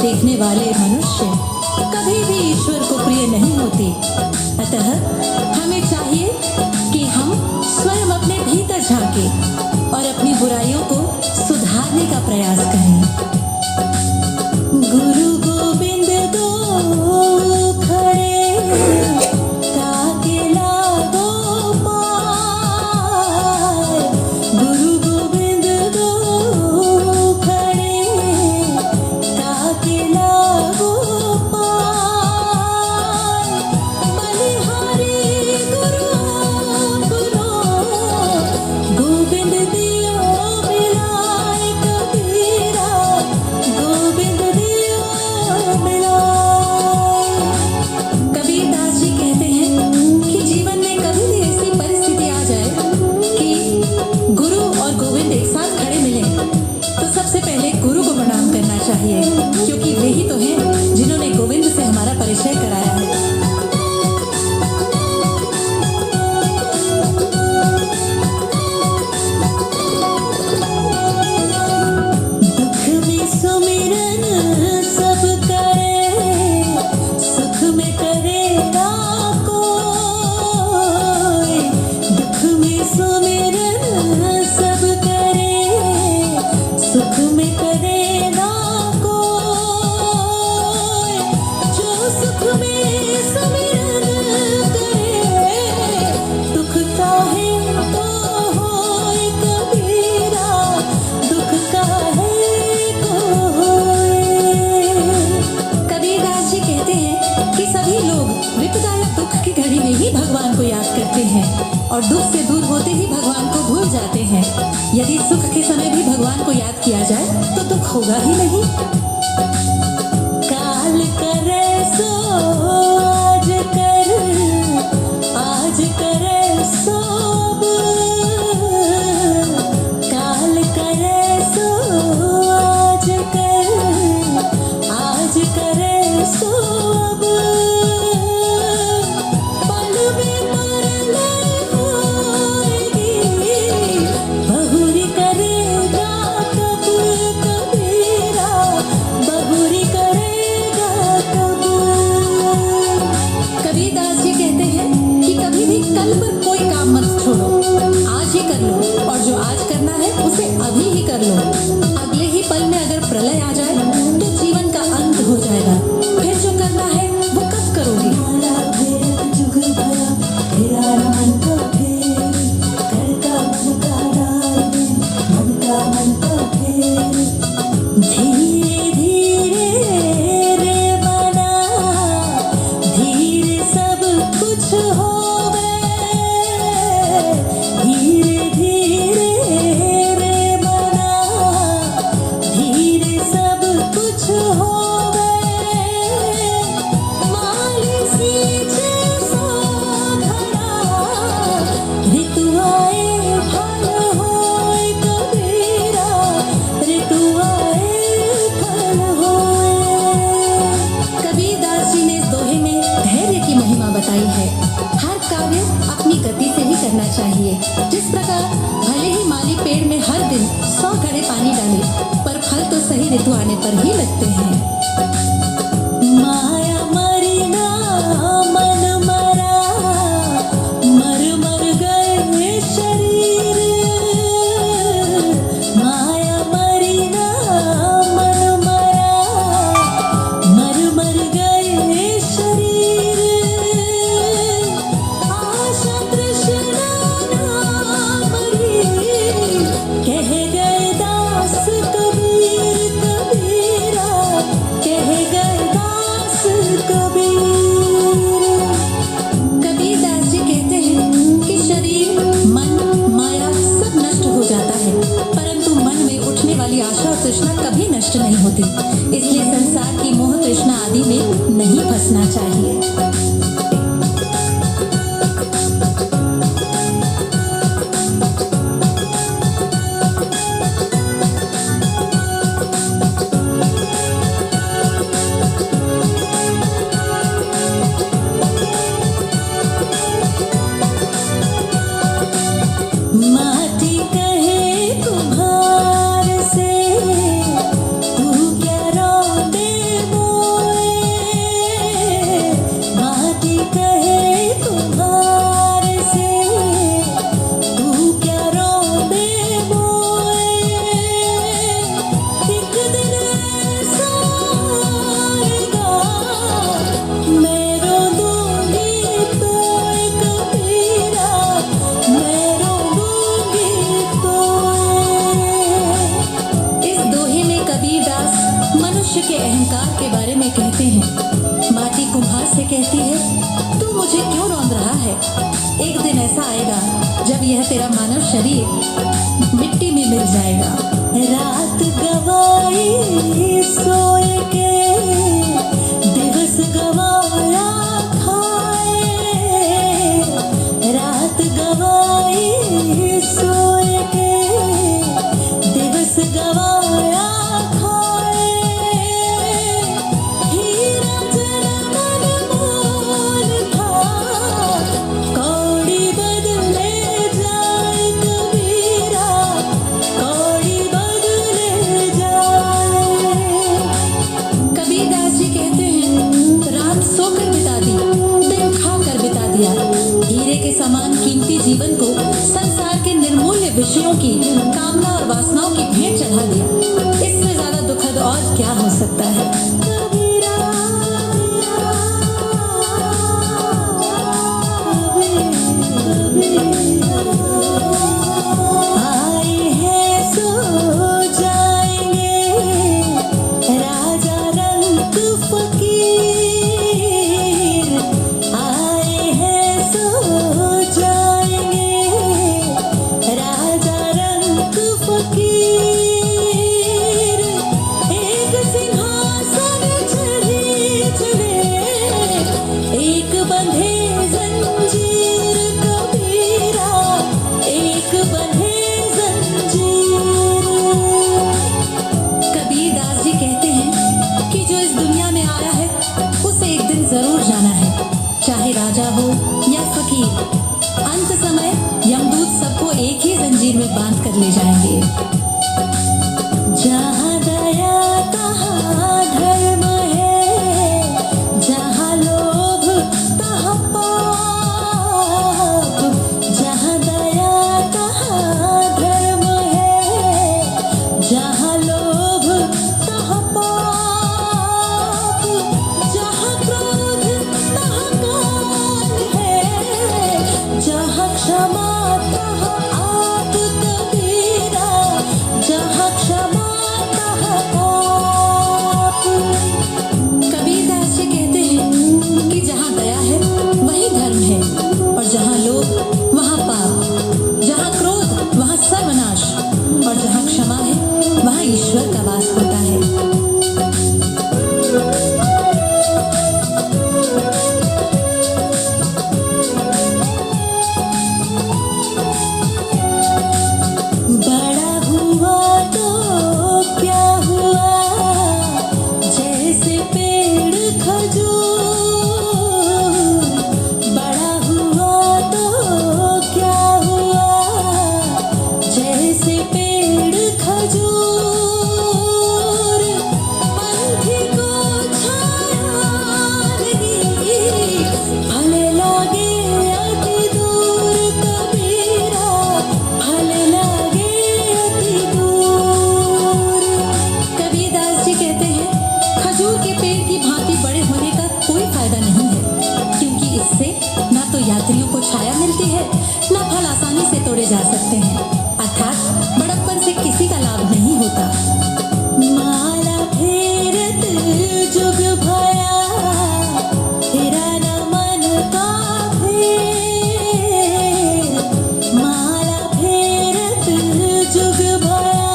देखने वाले मनुष्य कभी भी ईश्वर को प्रिय नहीं होते। अतः हमें चाहिए कि हम स्वयं अपने भीतर झांकें और अपनी बुराइयों को सुधारने का प्रयास करें। गुरु गोविंद दो खड़े ताके लागो पार। गुरु गोविंद दो खड़े ताके लागो पार। बलिहारी गुरु गुरु गोविंद दियो मिलाए कबीरा। गोविंद दियो मिलाए। कबीरदास जी कहते हैं कि जीवन में कभी भी ऐसी परिस्थिति आ जाए कि गुरु और गोविंद एक साथ खड़े मिले तो सबसे पहले गुरु को प्रणाम करना चाहिए, क्योंकि वे ही तो हैं जिन्होंने गोविंद से हमारा परिचय कराया है। दुख में सुमिरन सब करे, सुख में करे ना कोई। दुख में सुमिरन सब करे, सुख में करे ना कोई। जो सुख में सुमिरन करे, दुख काहे को होए कबीरा। दुख काहे को होए। कबीरदास जी कहते हैं कि सभी लोग विपदायक दुख की घड़ी में ही भगवान को याद करते हैं और दुख से दूर होते ही भगवान को भूल जाते हैं। यदि सुख के समय भी भगवान को याद किया जाए तो दुख होगा ही नहीं। काल करे सो आज कर, आज करे सो अब। काल करे सो आज कर, आज करे सो अब। पल में मरने होएगी, बहुरी करेगा कब कबीरा। बहुरी करेगा कब। कबीरदास जी कहते हैं कि कभी भी कल पर कोई काम मत छोड़ो, आज ही कर लो, और जो आज करना है उसे अभी ही कर लो। अगले ही पल में अगर प्रलय आ जाए तो जीवन का अंत हो जाएगा। फिर जो करना है वो कब करोगे? जुग भरा फिरा मन को फेर, करता मन का डाल, मन का फेर। धीरे धीरे रे मना, धीरे सब कुछ होवे। धीरे धीरे रे मना, धीरे सब कुछ होवे। माली सींचे सो धरा, ऋतु आए फल होए कबीरा। ऋतु आए फल होए। कबीरदास जी ने इस दोहे में धैर्य की महिमा बताई है। हर कार्य अपनी गति से ही करना चाहिए। जिस प्रकार भले ही माली पेड़ में हर दिन 100 घड़े पानी डाले, पर फल तो सही ऋतु आने पर ही लगते हैं। माया मरी ना मन मरा, मर मर गए शरीर। माया मरी ना मन मरा, मर मर गए शरीर। आशा तृष्णा ना मरी, कह गए दास कबीर कबीरा। कह गए दास कबीर। कबीरदास जी कहते हैं कि शरीर, मन, माया सब नष्ट हो जाता है, परंतु मन में उठने वाली आशा और तृष्णा कभी नष्ट नहीं होती। इसलिए संसार की मोह तृष्णा आदि में नहीं फंसना चाहिए। माटी कहे तुम्हारे से, तू क्या रोने कबीरदास मनुष्य के अहंकार के बारे में कहते हैं। माटी कुम्हार से कहती है, तू मुझे क्यों रौंद रहा है? एक दिन ऐसा आएगा जब यह तेरा मानव शरीर मिट्टी में मिल जाएगा। रात गवाई सोए के, दिवस गवाया खाए। रात गवाई सोए के, दिवस गवाया खाए। हीरा जन्म मोल था, कौड़ी बदले जाए कबीरा, कौड़ी बदले जाए। कबीरदास जी कहते हैं, रात सोकर बिता दी, दिन खाकर बिता दिया। हीरे के समान कीमती जीवन को संसार के निर्मूल्य विषयों की कामना और वासनाओं की भेंट चढ़ा दिया। इससे ज्यादा दुखद और क्या हो सकता है? आए हैं सो जाएंगे राजा रंग फकीर। आए हैं सो जाएंगे राजा रंग फकीर। एक सिंहासन चढ़े चढ़े, एक बंधे जंजीर कबीरा, एक बंधे जंजीर। कबीरदास जी कहते हैं कि जो इस दुनिया में आया है उसे एक दिन जरूर जाना है, चाहे राजा हो या फकीर। अंत समय यमदूत सबको एक ही जंजीर में बांध कर ले जाएंगे। जहाँ दया तहाँ धर्म है, जहाँ लोभ तहाँ पाप। जहाँ दया तहाँ धर्म है, जहाँ लोभ तहाँ पाप। जहाँ क्रोध तहाँ काल है, जहाँ क्षमा तहाँ आप कबीरा, जहाँ क्षमा तहाँ आप। कबीरदास जी कहते हैं कि जहाँ दया है वही धर्म है, और जहाँ लोभ वहाँ पाप, जहाँ क्रोध वहाँ सर्वनाश, और जहाँ क्षमा है वहाँ ईश्वर का वास होता है। बड़ा हुआ तो क्या हुआ, जैसे पेड़ खजूर। बड़ा हुआ तो क्या हुआ, जैसे पेड़ खजूर। पंथी को छाया नहीं, फल लागे अति दूर कबीरा, फल लागे अति दूर। कबीरदास जी कहते हैं, खजूर के पेड़ की भांति बड़े होने का कोई फायदा नहीं है, क्योंकि इससे ना तो यात्रियों को छाया मिलती है, ना फल आसानी से तोड़े जा सकते हैं। अर्थात बड़प्पन से किसी का लाभ नहीं होता। माला फेरत जुग भया, तेरा न मन का फेर। माला फेरत जुग भया,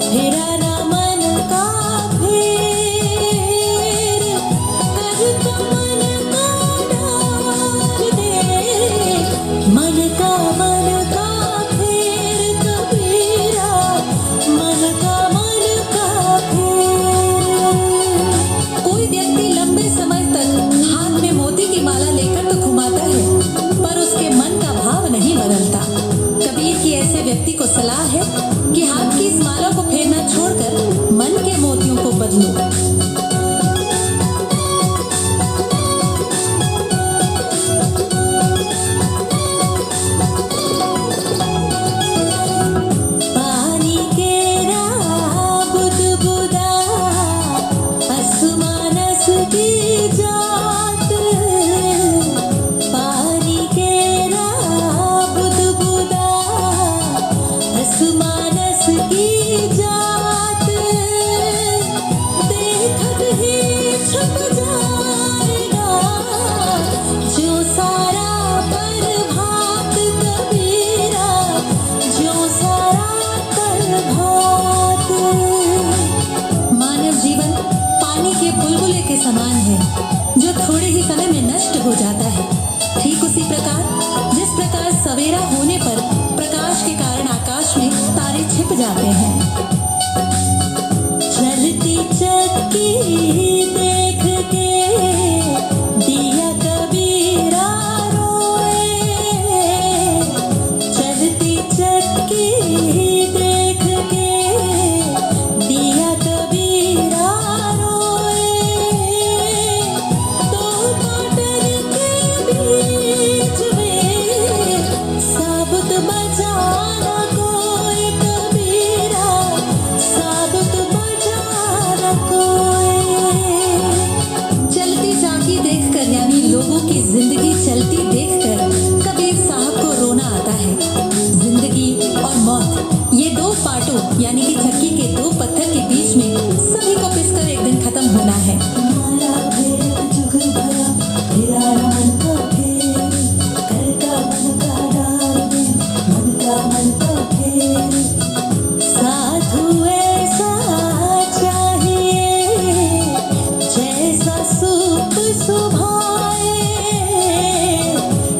तेरा न मन का फेर। कर तो मन का डाल दे, मन का फेर कबीरा, मन का फेर। कोई व्यक्ति लंबे समय तक हाथ में मोती की माला लेकर तो घुमाता है, पर उसके मन का भाव नहीं बदलता। कबीर की ऐसे व्यक्ति को सलाह है कि हाथ की इस माला को फेरना छोड़कर मन के मोतियों को बदलो। पानी केरा बुदबुदा, असमानस की जात। पानी केरा बुदबुदा, असमानस की जात। समान है जो थोड़े ही समय में नष्ट हो जाता है। ठीक उसी प्रकार जिस प्रकार सवेरा होने पर प्रकाश के कारण आकाश में तारे छिप जाते हैं। चलती चक्की देख के दिया कबीरा रोए, चलती चक्की देख के दिया कबीरा रोए, दो मोटर के बीच में साबुत बजाना कोई कबीरा, साबुत बजाना कोई। चलती चाकी देखकर यानी लोगों की जिंदगी चलती देखकर कबीर साहब को रोना आता है। जिंदगी और मौत ये दो पाटों यानी कि चक्की के दो पत्थर के बीच में सभी को पिसकर एक दिन खत्म होना है। साधु ऐसा चाहिए जैसा सूप सुभाए,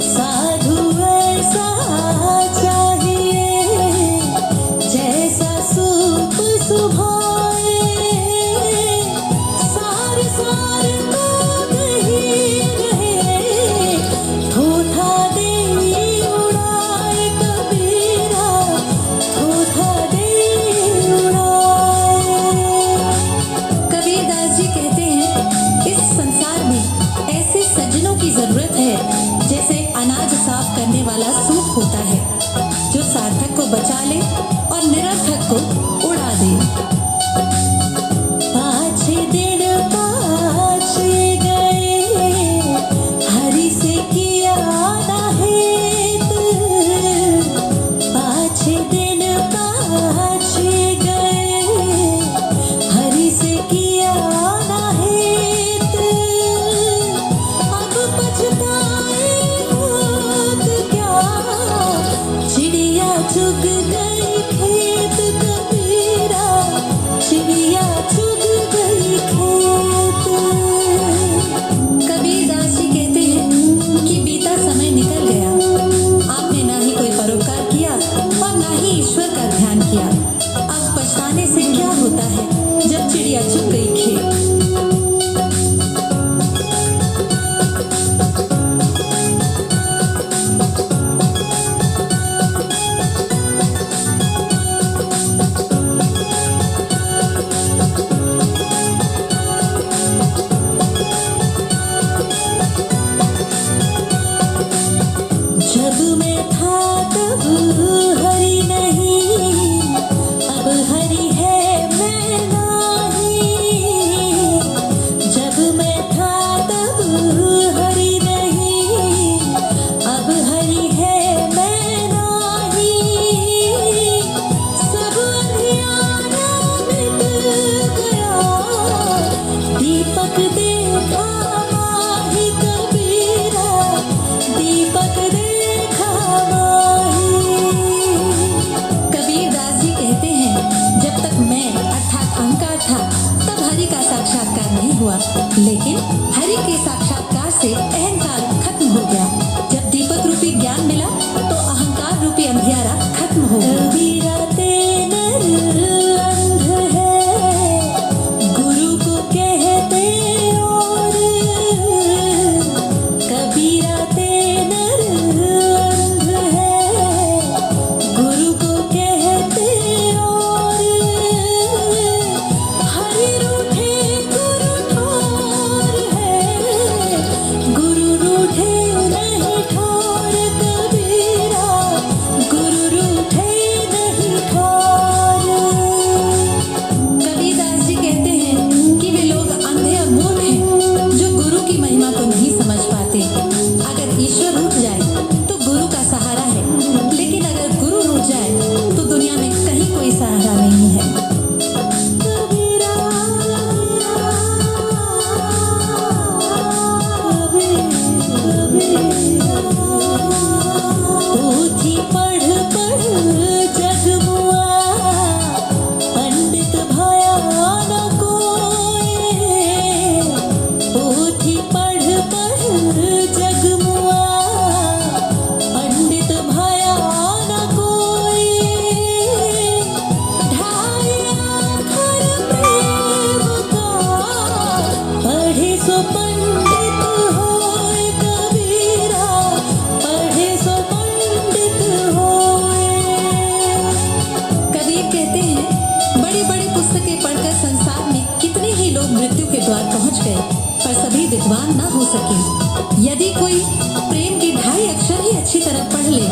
साधु ऐसा चाहिए जैसा सूप सुभाए, सार सार तो नहीं रहे थोथा दे उड़ाए कबीरा, थोथा दे उड़ाए। कबीरदास जी कहते हैं इस संसार में ऐसे सज्जनों की जरूरत है जैसे अनाज साफ करने वाला सूप होता है, जो सार्थक को बचा ले और निरर्थक को उड़ा दे। पाछे दिन पाछे गए हरि से किया नाहित, पाछे दिन पाछे गए हरि से किया नाहित, अब पछताए होत क्या चिड़िया चुग गई खेत कबीरा, चिड़िया चुग गई खेत। कबीरदास जी कहते हैं कि बीता समय निकल गया, आपने ना ही कोई परोपकार किया और ना ही ईश्वर का ध्यान किया। अब पछताने से क्या होता है जब चिड़िया चुग गई खेत। जब मैं था तब हरि नहीं, अब हरि है मैं नहीं। जब मैं था तब हरि नहीं, अब हरि है मैं नहीं। सब अंधियारा मिट गया, दीपक देखा माही कबीरा, दीपक देखा माही। कबीरदास जी कहते हैं जब तक मैं अर्थात अहंकार था तब हरि का साक्षात्कार नहीं हुआ, लेकिन हरि के साक्षात्कार से अहंकार खत्म हो गया। जब दीपक रूपी ज्ञान मिला तो अहंकार रूपी अंधियारा खत्म हो गया। कबीरा ते नर अंध है, गुरु को कहते और, कबीरा ते नर अंध है, गुरु को कहते और, हरि रूठे गुरु ठोर है, गुरु पुस्तकें पढ़कर संसार में कितने ही लोग मृत्यु के द्वार पहुंच गए, पर सभी विद्वान न हो सके। यदि कोई प्रेम के 2.5 अक्षर ही अच्छी तरह पढ़ ले